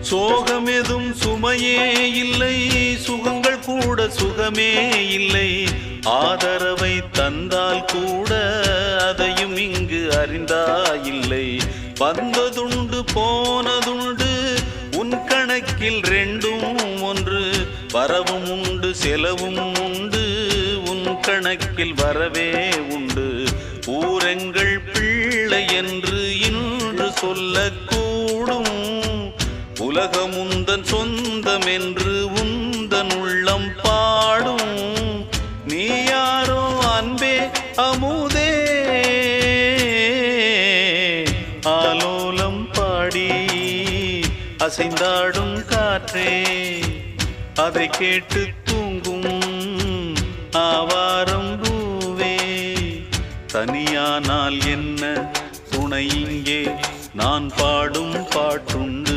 சோகமெதும் சுமையே இல்லை, சுகங்கள் கூட சுகமே இல்லை. ஆதரவை தந்தால் கூட அதையும் இங்கு அறிந்தாயில்லை. வந்ததுண்டு போனதுண்டு உன் கணக்கில் ரெண்டும் ஒன்று. வரவும் உண்டு செலவும் உண்டு, உன் கணக்கில் வரவே உண்டு. ஊரெங்கள் பிள்ளை என்று இன்று சொல்லக்கூடும். உலகம் உந்தன் சொந்தம் என்று உந்தன் உள்ளம் பாடும். நீ யாரோ அன்பே அமுதே, ஆலோலம் பாடி அசைந்தாடும் காற்றே, அதை கேட்டு தூங்கும் ஆவாரம் பூவே. தனியானால் என்ன துணை இங்கே, நான் பாடும் பாட்டுண்டு.